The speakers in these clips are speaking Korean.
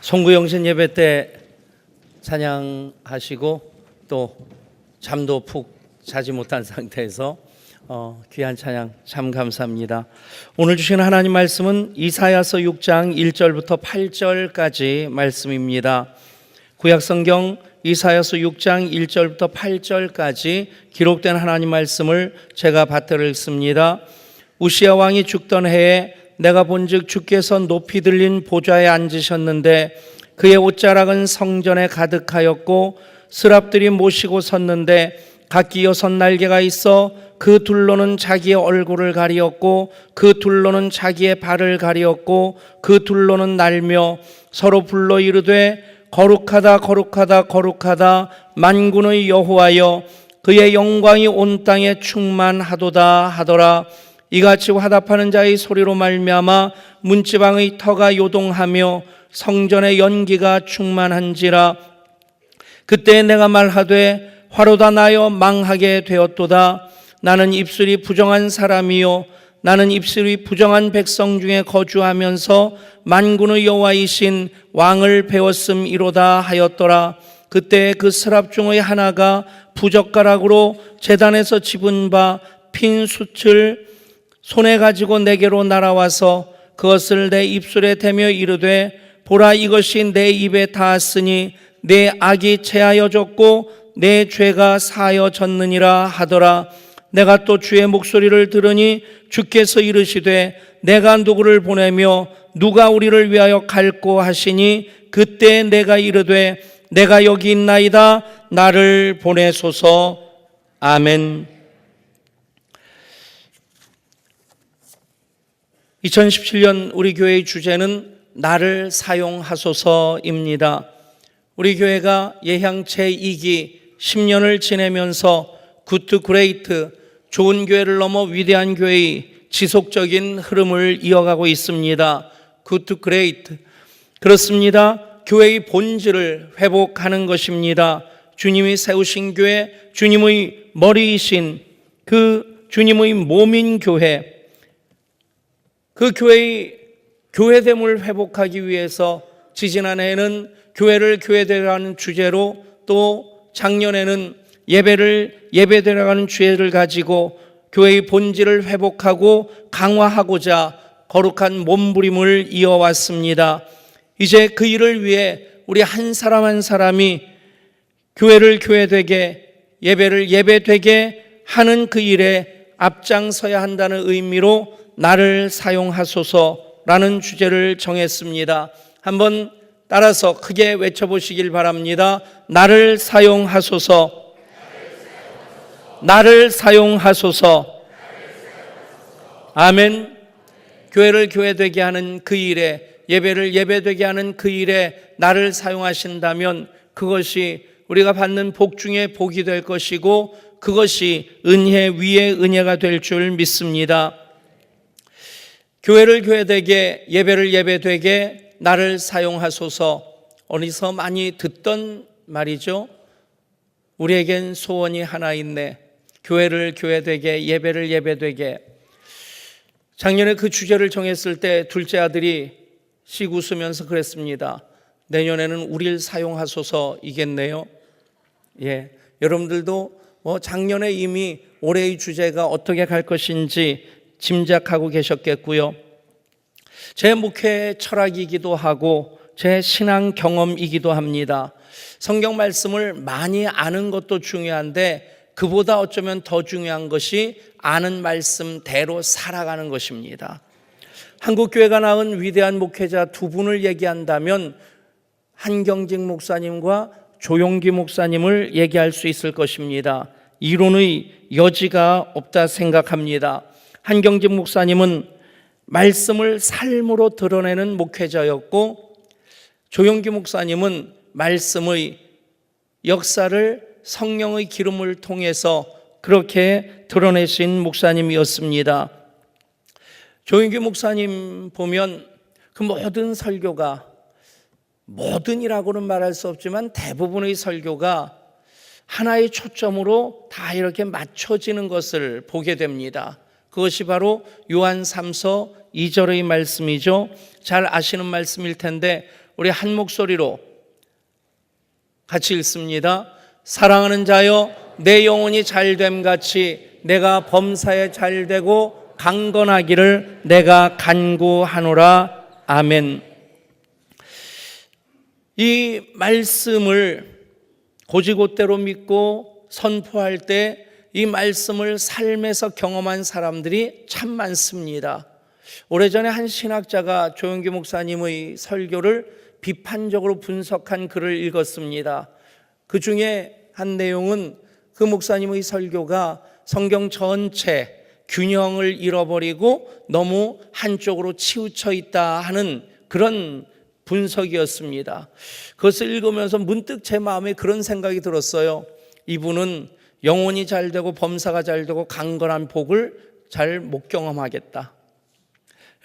송구영신 예배 때 찬양하시고 또 잠도 푹 자지 못한 상태에서 귀한 찬양 참 감사합니다. 오늘 주신 하나님 말씀은 이사야서 6장 1절부터 8절까지 말씀입니다. 구약성경 이사야서 6장 1절부터 8절까지 기록된 하나님 말씀을 제가 받들어 읽습니다. 우시야 왕이 죽던 해에 내가 본즉 주께서 높이 들린 보좌에 앉으셨는데 그의 옷자락은 성전에 가득하였고 스랍들이 모시고 섰는데 각기 6 날개가 있어 그 둘로는 자기의 얼굴을 가리었고 그 둘로는 자기의 발을 가리었고 그 둘로는 날며 서로 불러 이르되 거룩하다 거룩하다 거룩하다 만군의 여호와여 그의 영광이 온 땅에 충만하도다 하더라. 이같이 화답하는 자의 소리로 말미암아 문지방의 터가 요동하며 성전의 연기가 충만한지라. 그때 내가 말하되 화로다 나여 망하게 되었도다. 나는 입술이 부정한 사람이요 나는 입술이 부정한 백성 중에 거주하면서 만군의 여호와이신 왕을 배웠음이로다 하였더라. 그때 그 스랍 중의 하나가 부젓가락으로 제단에서 집은 바 핀 숯을 손에 가지고 내게로 날아와서 그것을 내 입술에 대며 이르되 보라 이것이 내 입에 닿았으니 내 악이 체하여졌고 내 죄가 사하여졌느니라 하더라. 내가 또 주의 목소리를 들으니 주께서 이르시되 내가 누구를 보내며 누가 우리를 위하여 갈꼬 하시니 그때 내가 이르되 내가 여기 있나이다 나를 보내소서. 아멘. 2017년 우리 교회의 주제는 나를 사용하소서입니다. 우리 교회가 예향 제2기 10년을 지내면서 굿 그레이트 좋은 교회를 넘어 위대한 교회의 지속적인 흐름을 이어가고 있습니다. 굿 그레이트 그렇습니다. 교회의 본질을 회복하는 것입니다. 주님이 세우신 교회, 주님의 머리이신 그 주님의 몸인 교회, 그 교회의 교회됨을 회복하기 위해서 지지난해에는 교회를 교회되라는 주제로 또 작년에는 예배를 예배되라는 주제를 가지고 교회의 본질을 회복하고 강화하고자 거룩한 몸부림을 이어왔습니다. 이제 그 일을 위해 우리 한 사람 한 사람이 교회를 교회되게 예배를 예배되게 하는 그 일에 앞장서야 한다는 의미로 나를 사용하소서라는 주제를 정했습니다. 한번 따라서 크게 외쳐보시길 바랍니다. 나를 사용하소서. 나를 사용하소서. 아멘. 교회를 교회되게 하는 그 일에, 예배를 예배되게 하는 그 일에 나를 사용하신다면 그것이 우리가 받는 복 중에 복이 될 것이고 그것이 은혜 위에 은혜가 될 줄 믿습니다. 교회를 교회되게, 예배를 예배되게 나를 사용하소서. 어디서 많이 듣던 말이죠. 우리에겐 소원이 하나 있네. 교회를 교회되게, 예배를 예배되게. 작년에 그 주제를 정했을 때 둘째 아들이 씩 웃으면서 그랬습니다. 내년에는 우리를 사용하소서이겠네요. 예, 여러분들도 작년에 이미 올해의 주제가 어떻게 갈 것인지 짐작하고 계셨겠고요. 제 목회 철학이기도 하고 제 신앙 경험이기도 합니다. 성경 말씀을 많이 아는 것도 중요한데 그보다 어쩌면 더 중요한 것이 아는 말씀대로 살아가는 것입니다. 한국교회가 낳은 위대한 목회자 두 분을 얘기한다면 한경직 목사님과 조용기 목사님을 얘기할 수 있을 것입니다. 이론의 여지가 없다 생각합니다. 한경직 목사님은 말씀을 삶으로 드러내는 목회자였고 조용기 목사님은 말씀의 역사를 성령의 기름을 통해서 그렇게 드러내신 목사님이었습니다. 조용기 목사님 보면 그 모든 설교가, 모든이라고는 말할 수 없지만 대부분의 설교가 하나의 초점으로 다 이렇게 맞춰지는 것을 보게 됩니다. 그것이 바로 요한 3서 2절의 말씀이죠. 잘 아시는 말씀일 텐데 우리 한 목소리로 같이 읽습니다. 사랑하는 자여, 내 영혼이 잘됨 같이 내가 범사에 잘되고 강건하기를 내가 간구하노라. 아멘. 이 말씀을 고지고대로 믿고 선포할 때 이 말씀을 삶에서 경험한 사람들이 참 많습니다. 오래전에 한 신학자가 조영기 목사님의 설교를 비판적으로 분석한 글을 읽었습니다. 그 중에 한 내용은 그 목사님의 설교가 성경 전체 균형을 잃어버리고 너무 한쪽으로 치우쳐 있다 하는 그런 분석이었습니다. 그것을 읽으면서 문득 제 마음에 그런 생각이 들었어요. 이분은 영혼이 잘되고 범사가 잘되고 강건한 복을 잘 못 경험하겠다.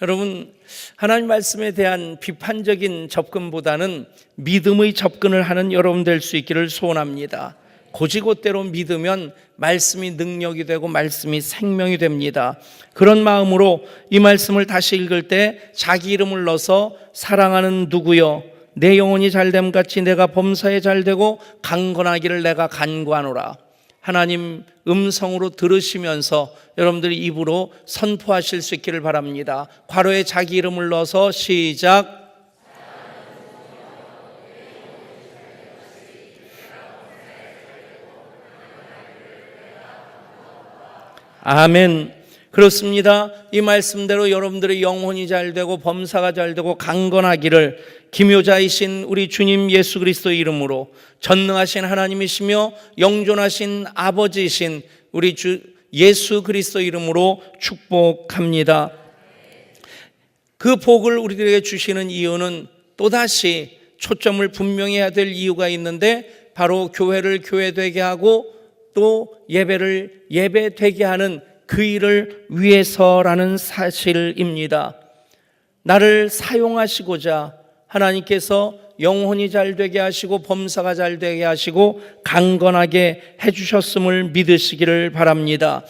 여러분, 하나님 말씀에 대한 비판적인 접근보다는 믿음의 접근을 하는 여러분 될 수 있기를 소원합니다. 고지고대로 믿으면 말씀이 능력이 되고 말씀이 생명이 됩니다. 그런 마음으로 이 말씀을 다시 읽을 때 자기 이름을 넣어서 사랑하는 누구여, 내 영혼이 잘됨 같이 내가 범사에 잘되고 강건하기를 내가 간구하노라. 하나님 음성으로 들으시면서 여러분들이 입으로 선포하실 수 있기를 바랍니다. 괄호에 자기 이름을 넣어서 시작. 아멘. 그렇습니다. 이 말씀대로 여러분들의 영혼이 잘되고 범사가 잘되고 강건하기를 기묘자이신 우리 주님 예수 그리스도의 이름으로, 전능하신 하나님이시며 영존하신 아버지이신 우리 주 예수 그리스도 이름으로 축복합니다. 그 복을 우리들에게 주시는 이유는 또다시 초점을 분명히 해야 될 이유가 있는데, 바로 교회를 교회되게 하고 또 예배를 예배되게 하는 그 일을 위해서라는 사실입니다. 나를 사용하시고자 하나님께서 영혼이 잘되게 하시고 범사가 잘되게 하시고 강건하게 해주셨음을 믿으시기를 바랍니다.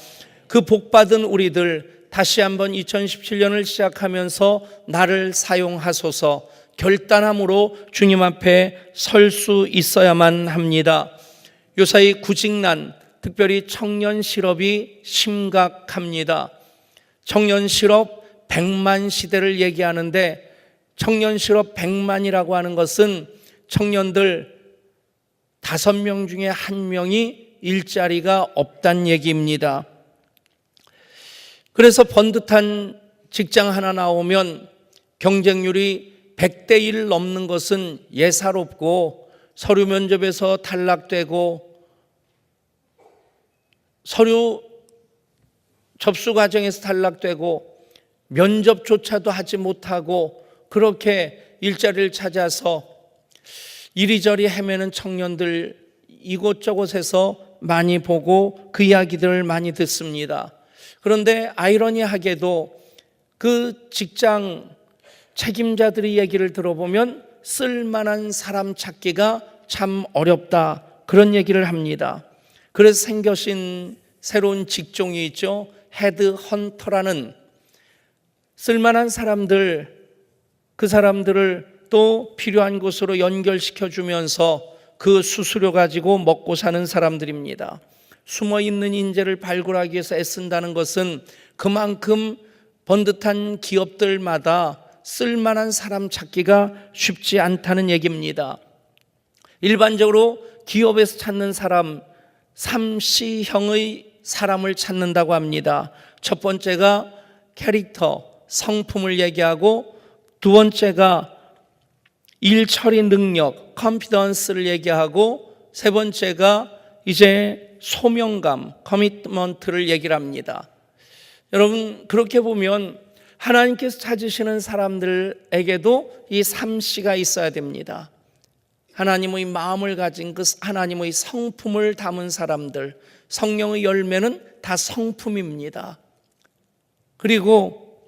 그 복받은 우리들 다시 한번 2017년을 시작하면서 나를 사용하소서 결단함으로 주님 앞에 설 수 있어야만 합니다. 요사이 구직난, 특별히 청년 실업이 심각합니다. 청년 실업 100만 시대를 얘기하는데, 청년 실업 100만이라고 하는 것은 청년들 5명 중에 1명이 일자리가 없다는 얘기입니다. 그래서 번듯한 직장 하나 나오면 경쟁률이 100대 1 넘는 것은 예사롭고, 서류 면접에서 탈락되고 서류 접수 과정에서 탈락되고 면접조차도 하지 못하고 그렇게 일자리를 찾아서 이리저리 헤매는 청년들 이곳저곳에서 많이 보고 그 이야기들을 많이 듣습니다. 그런데 아이러니하게도 그 직장 책임자들의 얘기를 들어보면 쓸만한 사람 찾기가 참 어렵다, 그런 얘기를 합니다. 그래서 생겨신 새로운 직종이 있죠. 헤드헌터라는, 쓸만한 사람들, 그 사람들을 또 필요한 곳으로 연결시켜 주면서 그 수수료 가지고 먹고 사는 사람들입니다. 숨어있는 인재를 발굴하기 위해서 애쓴다는 것은 그만큼 번듯한 기업들마다 쓸만한 사람 찾기가 쉽지 않다는 얘기입니다. 일반적으로 기업에서 찾는 사람 3C형의 사람을 찾는다고 합니다. 첫 번째가 캐릭터, 성품을 얘기하고, 두 번째가 일 처리 능력, 컨피던스를 얘기하고, 세 번째가 이제 소명감, 커미트먼트를 얘기를 합니다. 여러분, 그렇게 보면 하나님께서 찾으시는 사람들에게도 이 3C가 있어야 됩니다. 하나님의 마음을 가진 그 하나님의 성품을 담은 사람들, 성령의 열매는 다 성품입니다. 그리고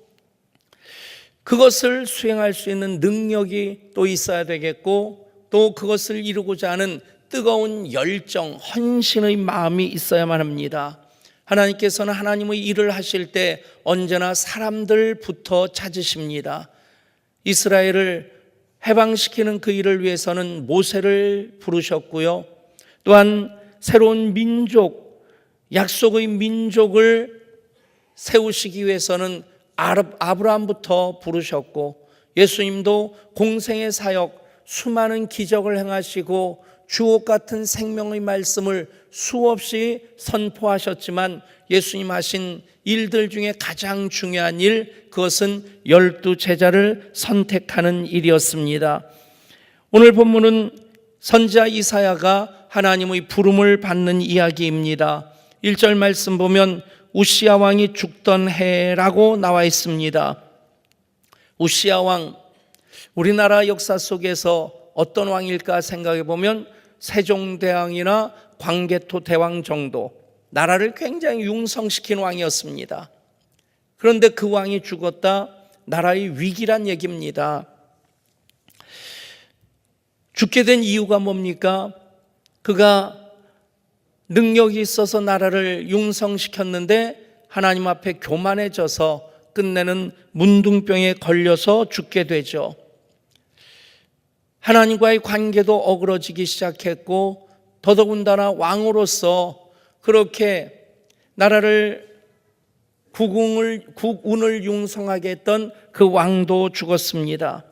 그것을 수행할 수 있는 능력이 또 있어야 되겠고, 또 그것을 이루고자 하는 뜨거운 열정, 헌신의 마음이 있어야만 합니다. 하나님께서는 하나님의 일을 하실 때 언제나 사람들부터 찾으십니다. 이스라엘을 해방시키는 그 일을 위해서는 모세를 부르셨고요. 또한 새로운 민족, 약속의 민족을 세우시기 위해서는 아브라함부터 부르셨고, 예수님도 공생의 사역, 수많은 기적을 행하시고 주옥 같은 생명의 말씀을 수없이 선포하셨지만, 예수님 하신 일들 중에 가장 중요한 일, 그것은 12 제자를 선택하는 일이었습니다. 오늘 본문은 선지자 이사야가 하나님의 부름을 받는 이야기입니다. 1절 말씀 보면 우시야 왕이 죽던 해라고 나와 있습니다. 우시야 왕, 우리나라 역사 속에서 어떤 왕일까 생각해 보면 세종대왕이나 광개토 대왕 정도, 나라를 굉장히 융성시킨 왕이었습니다. 그런데 그 왕이 죽었다, 나라의 위기란 얘기입니다. 죽게 된 이유가 뭡니까? 그가 능력이 있어서 나라를 융성시켰는데 하나님 앞에 교만해져서 끝내는 문둥병에 걸려서 죽게 되죠. 하나님과의 관계도 어그러지기 시작했고, 더더군다나 왕으로서 그렇게 나라를 국운을 융성하게 했던 그 왕도 죽었습니다.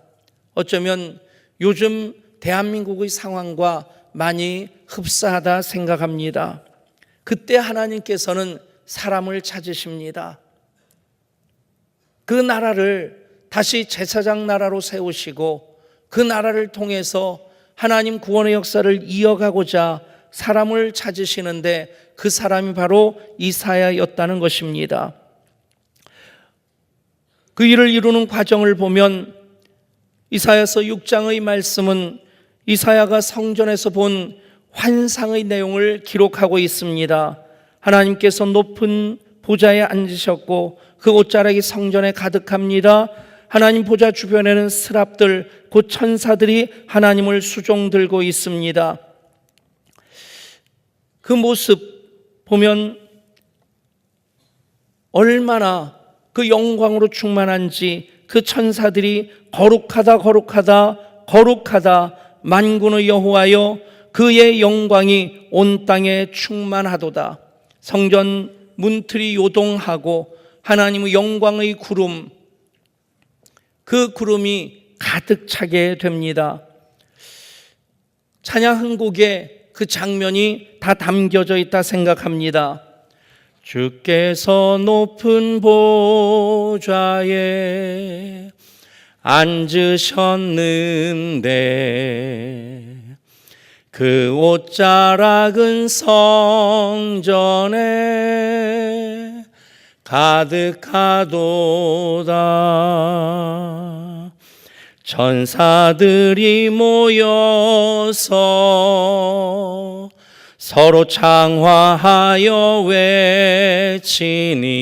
어쩌면 요즘 대한민국의 상황과 많이 흡사하다 생각합니다. 그때 하나님께서는 사람을 찾으십니다. 그 나라를 다시 제사장 나라로 세우시고 그 나라를 통해서 하나님 구원의 역사를 이어가고자 사람을 찾으시는데, 그 사람이 바로 이사야였다는 것입니다. 그 일을 이루는 과정을 보면 이사야서 6장의 말씀은 이사야가 성전에서 본 환상의 내용을 기록하고 있습니다. 하나님께서 높은 보좌에 앉으셨고 그 옷자락이 성전에 가득합니다. 하나님 보좌 주변에는 스랍들, 곧 천사들이 하나님을 수종 들고 있습니다. 그 모습 보면 얼마나 그 영광으로 충만한지, 그 천사들이 거룩하다 거룩하다 거룩하다 만군의 여호와여, 그의 영광이 온 땅에 충만하도다. 성전 문틀이 요동하고 하나님의 영광의 구름, 그 구름이 가득 차게 됩니다. 찬양 흥곡에 그 장면이 다 담겨져 있다 생각합니다. 주께서 높은 보좌에 앉으셨는데 그 옷자락은 성전에 가득하도다. 천사들이 모여서 서로 창화하여 외치니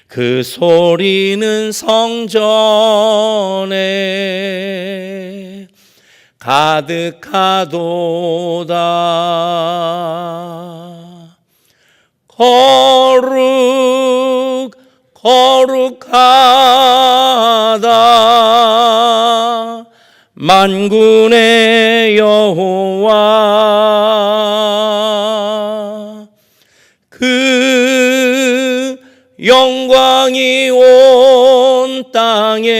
그 소리는 성전에 가득하도다. 거룩하다 만군의 여호와, 그 영광이 온 땅에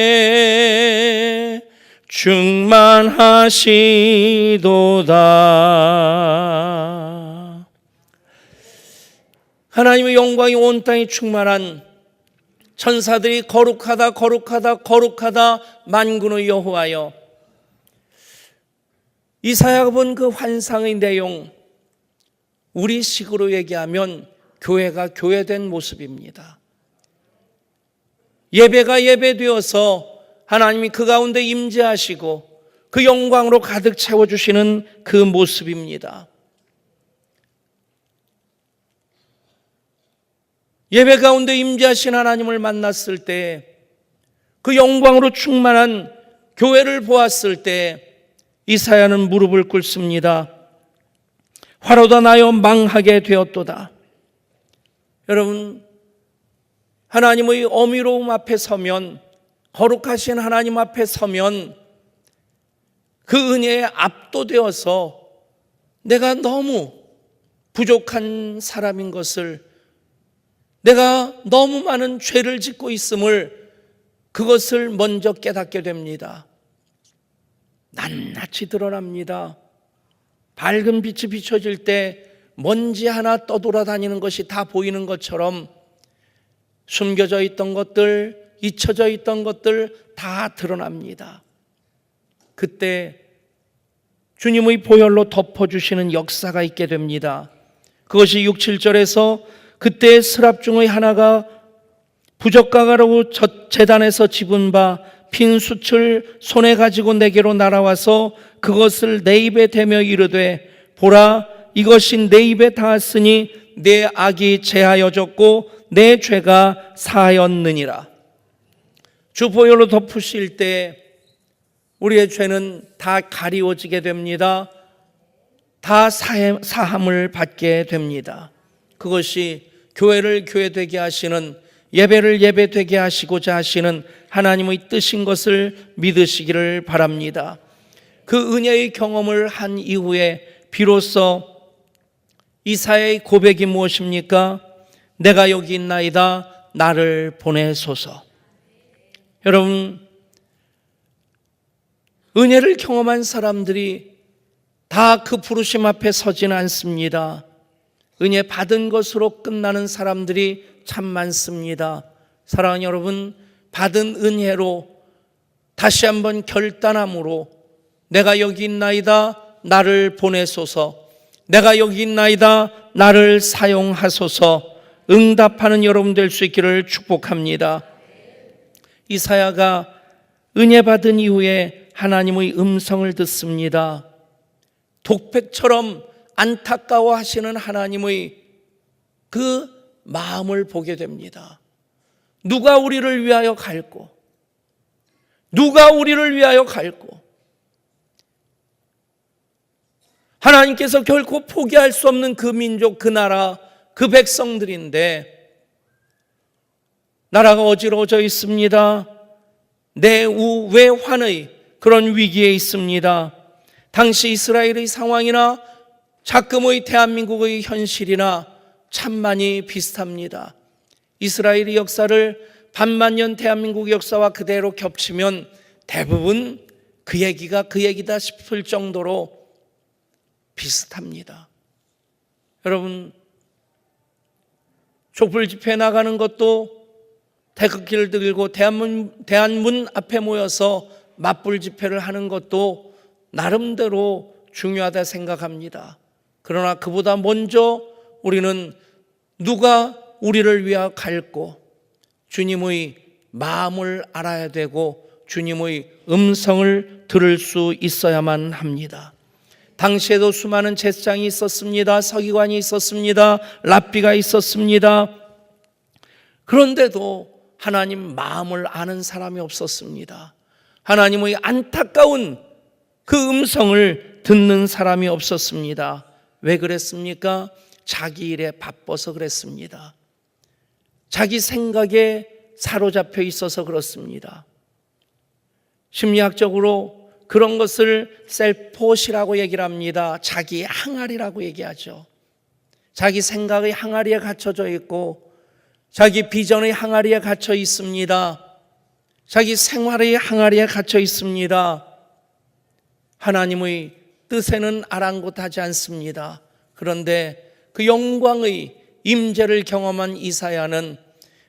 충만하시도다. 하나님의 영광이 온 땅에 충만한, 천사들이 거룩하다 거룩하다 거룩하다 만군의 여호와여. 이사야가 본 그 환상의 내용, 우리 식으로 얘기하면 교회가 교회된 모습입니다. 예배가 예배되어서 하나님이 그 가운데 임재하시고 그 영광으로 가득 채워주시는 그 모습입니다. 예배 가운데 임재하신 하나님을 만났을 때, 그 영광으로 충만한 교회를 보았을 때 이사야는 무릎을 꿇습니다. 화로다 나여 망하게 되었도다. 여러분, 하나님의 어미로움 앞에 서면 거룩하신 하나님 앞에 서면 그 은혜에 압도되어서 내가 너무 부족한 사람인 것을, 내가 너무 많은 죄를 짓고 있음을, 그것을 먼저 깨닫게 됩니다. 낱낱이 드러납니다. 밝은 빛이 비춰질 때 먼지 하나 떠돌아다니는 것이 다 보이는 것처럼 숨겨져 있던 것들, 잊혀져 있던 것들 다 드러납니다. 그때 주님의 보혈로 덮어주시는 역사가 있게 됩니다. 그것이 6, 7절에서 그때 스랍 중의 하나가 부적가가로 제단에서 집은 바 핀 숯을 손에 가지고 내게로 날아와서 그것을 내 입에 대며 이르되 보라, 이것이 내 입에 닿았으니 내 악이 제하여졌고 내 죄가 사하였느니라. 주 보혈로 덮으실 때 우리의 죄는 다 가리워지게 됩니다. 다 사함을 받게 됩니다. 그것이 교회를 교회되게 하시는, 예배를 예배되게 하시고자 하시는 하나님의 뜻인 것을 믿으시기를 바랍니다. 그 은혜의 경험을 한 이후에 비로소 이사야의 고백이 무엇입니까? 내가 여기 있나이다, 나를 보내소서. 여러분, 은혜를 경험한 사람들이 다 그 부르심 앞에 서지는 않습니다. 은혜 받은 것으로 끝나는 사람들이 참 많습니다. 사랑하는 여러분, 받은 은혜로 다시 한번 결단함으로 내가 여기 있나이다, 나를 보내소서, 내가 여기 있나이다, 나를 사용하소서 응답하는 여러분 될 수 있기를 축복합니다. 이사야가 은혜 받은 이후에 하나님의 음성을 듣습니다. 독백처럼 안타까워하시는 하나님의 그 마음을 보게 됩니다. 누가 우리를 위하여 갈고, 누가 우리를 위하여 갈고, 하나님께서 결코 포기할 수 없는 그 민족, 그 나라, 그 백성들인데 나라가 어지러워져 있습니다. 내우 외환의 그런 위기에 있습니다. 당시 이스라엘의 상황이나 작금의 대한민국의 현실이나 참 많이 비슷합니다. 이스라엘의 역사를 반만년 대한민국 역사와 그대로 겹치면 대부분 그 얘기가 그 얘기다 싶을 정도로 비슷합니다. 여러분, 촛불 집회 나가는 것도 태극기를 들고 대한문 앞에 모여서 맞불 집회를 하는 것도 나름대로 중요하다 생각합니다. 그러나 그보다 먼저 우리는 누가 우리를 위하여 갈고 주님의 마음을 알아야 되고 주님의 음성을 들을 수 있어야만 합니다. 당시에도 수많은 제사장이 있었습니다. 서기관이 있었습니다. 랍비가 있었습니다. 그런데도 하나님 마음을 아는 사람이 없었습니다. 하나님의 안타까운 그 음성을 듣는 사람이 없었습니다. 왜 그랬습니까? 자기 일에 바빠서 그랬습니다. 자기 생각에 사로잡혀 있어서 그렇습니다. 심리학적으로 그런 것을 셀포시라고 얘기를 합니다. 자기 항아리라고 얘기하죠. 자기 생각의 항아리에 갇혀져 있고 자기 비전의 항아리에 갇혀 있습니다. 자기 생활의 항아리에 갇혀 있습니다. 하나님의 뜻에는 아랑곳하지 않습니다. 그런데 그 영광의 임재를 경험한 이사야는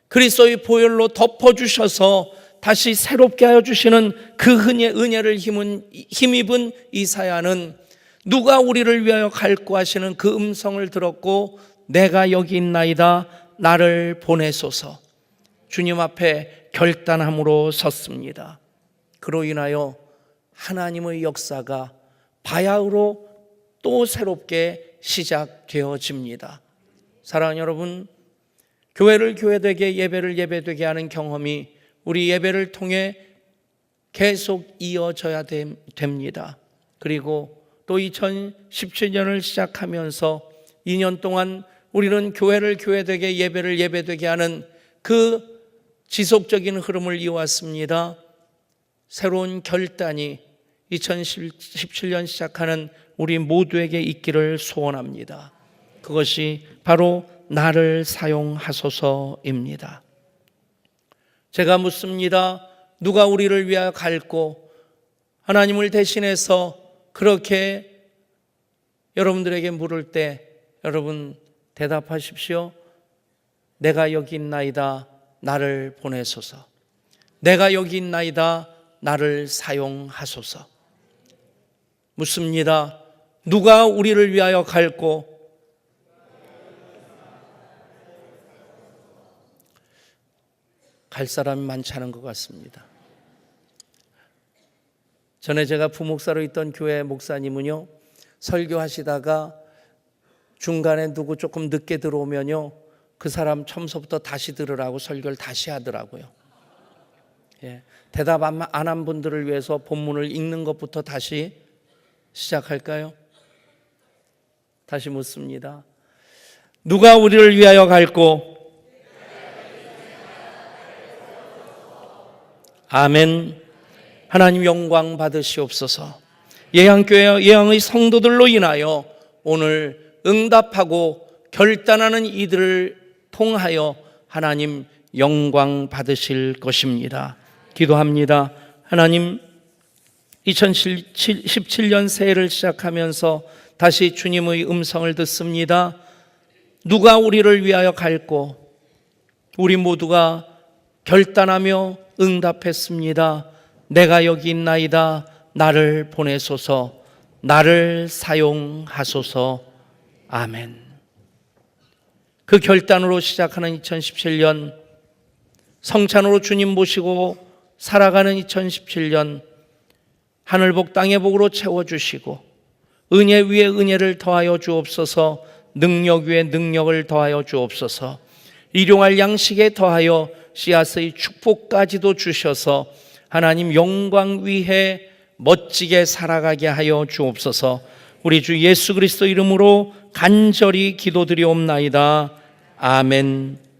그리스도의 보혈로 덮어주셔서 다시 새롭게 하여 주시는 그 은혜를 힘입은 이사야는 누가 우리를 위하여 갈고 하시는 그 음성을 들었고 내가 여기 있나이다, 나를 보내소서 주님 앞에 결단함으로 섰습니다. 그로 인하여 하나님의 역사가 바야흐로 또 새롭게 시작되어집니다. 사랑하는 여러분, 교회를 교회되게, 예배를 예배되게 하는 경험이 우리 예배를 통해 계속 이어져야 됩니다. 그리고 또 2017년을 시작하면서 2년 동안 우리는 교회를 교회되게, 예배를 예배되게 하는 그 지속적인 흐름을 이어왔습니다. 새로운 결단이 2017년 시작하는 우리 모두에게 있기를 소원합니다. 그것이 바로 나를 사용하소서입니다. 제가 묻습니다. 누가 우리를 위하여 갈고, 하나님을 대신해서 그렇게 여러분들에게 물을 때 여러분 대답하십시오. 내가 여기 있나이다. 나를 보내소서. 내가 여기 있나이다. 나를 사용하소서. 묻습니다. 누가 우리를 위하여 갈고, 갈 사람이 많지 않은 것 같습니다. 전에 제가 부목사로 있던 교회 목사님은요, 설교하시다가 중간에 누구 조금 늦게 들어오면요, 그 사람 처음부터 다시 들으라고 설교를 다시 하더라고요. 대답 안 한 분들을 위해서 본문을 읽는 것부터 다시 시작할까요? 다시 묻습니다. 누가 우리를 위하여 갈고? 아멘. 하나님 영광 받으시옵소서. 예양교회 예양의 성도들로 인하여 오늘 응답하고 결단하는 이들을 통하여 하나님 영광 받으실 것입니다. 기도합니다. 하나님, 2017년 새해를 시작하면서 다시 주님의 음성을 듣습니다. 누가 우리를 위하여 갈고? 우리 모두가 결단하며 응답했습니다. 내가 여기 있나이다. 나를 보내소서. 나를 사용하소서. 아멘. 그 결단으로 시작하는 2017년, 성찬으로 주님 모시고 살아가는 2017년, 하늘복 땅의 복으로 채워주시고 은혜 위에 은혜를 더하여 주옵소서. 능력 위에 능력을 더하여 주옵소서. 일용할 양식에 더하여 씨앗의 축복까지도 주셔서 하나님 영광 위에 멋지게 살아가게 하여 주옵소서. 우리 주 예수 그리스도 이름으로 간절히 기도드리옵나이다. 아멘.